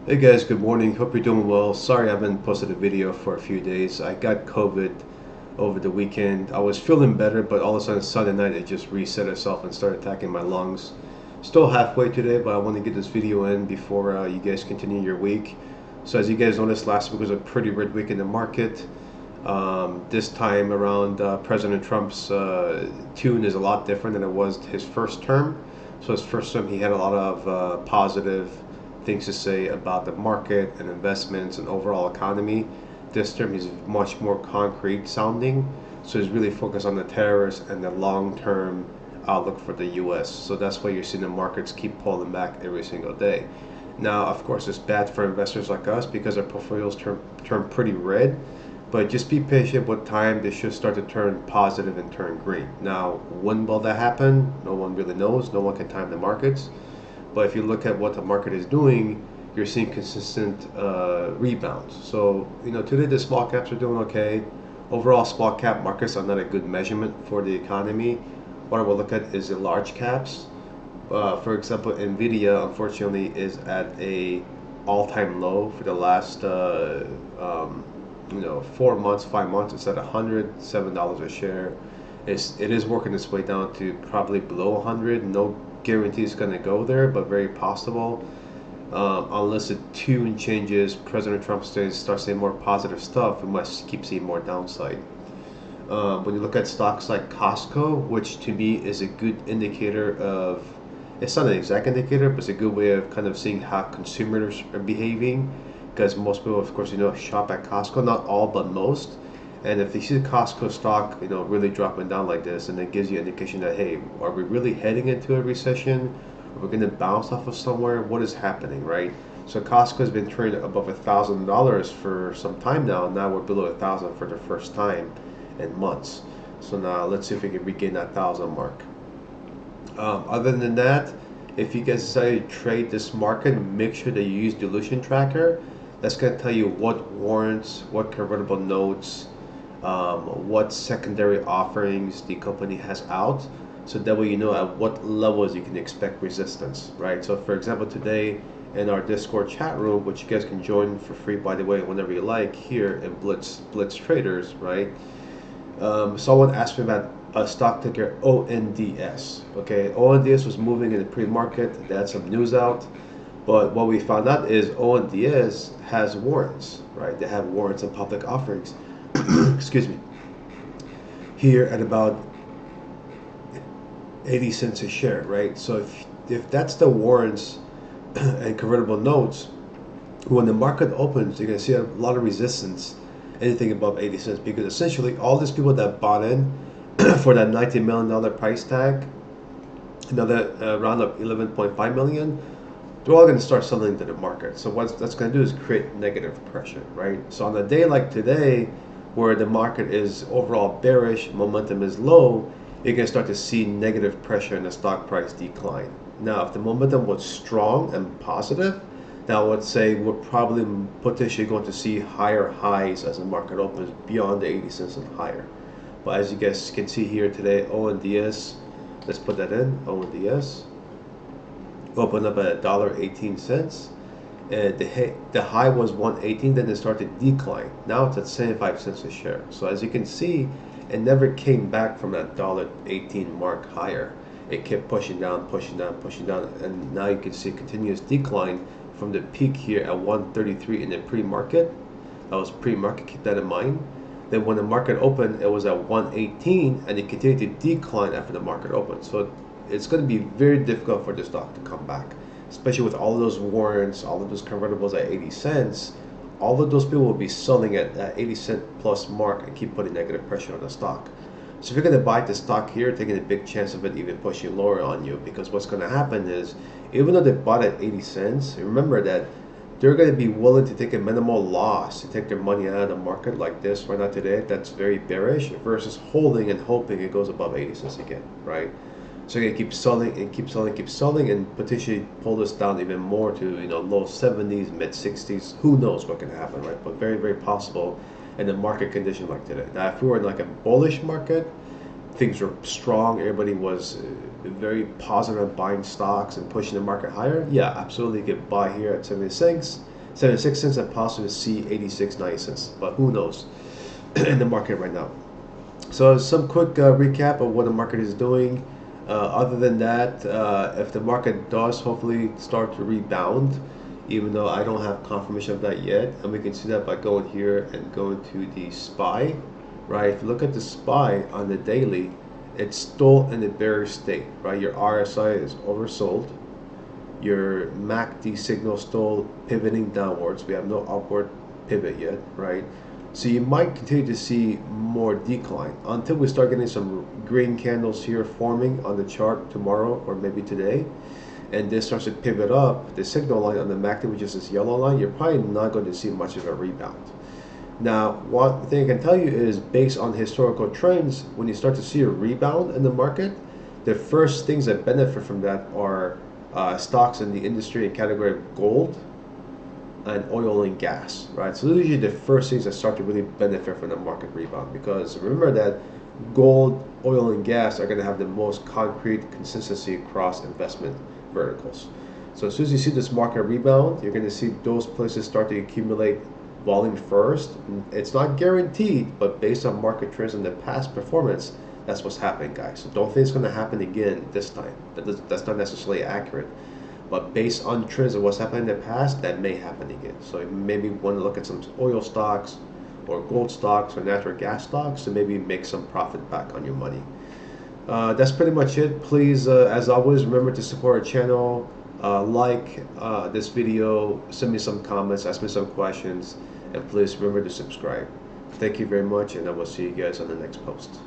Hey guys, good morning. Hope you're doing well. Sorry I haven't posted a video for a few days. I got COVID over the weekend. I was feeling better, but all of a sudden Sunday night it just reset itself and started attacking my lungs. Still halfway today, but I want to get this video in before you guys continue your week. So as you guys noticed, last week was a pretty red week in the market. This time around, President Trump's tune is a lot different than it was his first term. So his first term, he had a lot of positive things to say about the market and investments and overall economy. This term is much more concrete sounding. So he's really focused on the tariffs and the long-term outlook for the U.S. So that's why you're seeing the markets keep pulling back every single day. Now, of course, it's bad for investors like us because our portfolios turn pretty red. But just be patient with time. They should start to turn positive and turn green. Now, when will that happen? No one really knows. No one can time the markets. But if you look at what the market is doing, you're seeing consistent rebounds. So, today the small caps are doing okay. Overall, small cap markets are not a good measurement for the economy. What I will look at is the large caps. For example, Nvidia unfortunately is at a all-time low for the last 4 months, 5 months. It's at $107 a share. It is working its way down to probably below 100. No guarantee it's going to go there, but very possible. Unless the tune changes, President Trump starts saying more positive stuff, we must keep seeing more downside. When you look at stocks like Costco, which to me is a good indicator of, it's not an exact indicator, but it's a good way of kind of seeing how consumers are behaving. Because most people, of course, shop at Costco, not all, but most. And if they see the Costco stock, really dropping down like this, and it gives you an indication that, hey, are we really heading into a recession? Are we going to bounce off of somewhere? What is happening, right? So Costco has been trading above $1,000 for some time now. Now we're below 1,000 for the first time in months. So now let's see if we can regain that 1,000 mark. Other than that, if you guys decide to trade this market, make sure that you use dilution tracker. That's going to tell you what warrants, what convertible notes, what secondary offerings the company has out. So that way you know at what levels you can expect resistance, right? So for example, today in our Discord chat room, which you guys can join for free, by the way, whenever you like, here in Blitz Traders, right? Someone asked me about a stock ticker ONDS. Okay, ONDS was moving in the pre-market. They had some news out, but what we found out is ONDS has warrants, right? They have warrants and public offerings. Excuse me. Here at about 80 cents a share, right? So if that's the warrants and convertible notes, when the market opens, you're going to see a lot of resistance anything above 80 cents, because essentially all these people that bought in for that $90 million price tag, another round of 11.5 million, they're all going to start selling into the market. So what that's going to do is create negative pressure, right? So on a day like today, where the market is overall bearish, momentum is low, you're going to start to see negative pressure in the stock price decline. Now, if the momentum was strong and positive, now let's say we're probably potentially going to see higher highs as the market opens beyond the 80 cents and higher. But as you guys can see here today, ONDS, let's put that in, ONDS, opened up at $1.18. The high was 118, then it started to decline. Now it's at 75 cents a share. So as you can see, it never came back from that $1.18 mark higher. It kept pushing down, pushing down, pushing down, and now you can see a continuous decline from the peak here at 133 in the pre-market. That was pre-market, keep that in mind. Then when the market opened, it was at 118, and it continued to decline after the market opened. So it's going to be very difficult for the stock to come back, especially with all of those warrants, all of those convertibles at 80 cents. All of those people will be selling at that 80-cent plus mark and keep putting negative pressure on the stock. So if you're going to buy the stock here, taking a big chance of it even pushing lower on you, because what's going to happen is, even though they bought at 80 cents, remember that they're going to be willing to take a minimal loss to take their money out of the market like this right now today. That's very bearish versus holding and hoping it goes above 80 cents again, right? So you're going to keep selling and keep selling, keep selling, and potentially pull this down even more to low 70s, mid 60s. Who knows what can happen, right? But very, very possible in a market condition like today. Now, if we were in like a bullish market, things were strong, everybody was very positive on buying stocks and pushing the market higher, yeah, absolutely you could buy here at 76 cents and possibly see 86.90 cents, but who knows in the market right now. So some quick recap of what the market is doing. Other than that, if the market does hopefully start to rebound, even though I don't have confirmation of that yet, and we can see that by going here and going to the SPY, right? If you look at the SPY on the daily, it's still in a bearish state, right? Your RSI is oversold. Your MACD signal still pivoting downwards. We have no upward pivot yet, right? So you might continue to see more decline until we start getting some green candles here forming on the chart tomorrow or maybe today, and this starts to pivot up the signal line on the MACD, which is this yellow line. You're probably not going to see much of a rebound. Now, one thing I can tell you is based on historical trends, when you start to see a rebound in the market, the first things that benefit from that are stocks in the industry and category of gold and oil and gas, right? So those are usually the first things that start to really benefit from the market rebound, because remember that gold, oil, and gas are going to have the most concrete consistency across investment verticals. So as soon as you see this market rebound, you're going to see those places start to accumulate volume first. It's not guaranteed, but based on market trends and the past performance, that's what's happening, guys. So don't think it's going to happen again this time. That's not necessarily accurate. But based on trends of what's happened in the past, that may happen again. So you maybe want to look at some oil stocks or gold stocks or natural gas stocks to maybe make some profit back on your money. That's pretty much it. Please, as always, remember to support our channel. Like this video, send me some comments, ask me some questions, and please remember to subscribe. Thank you very much, and I will see you guys on the next post.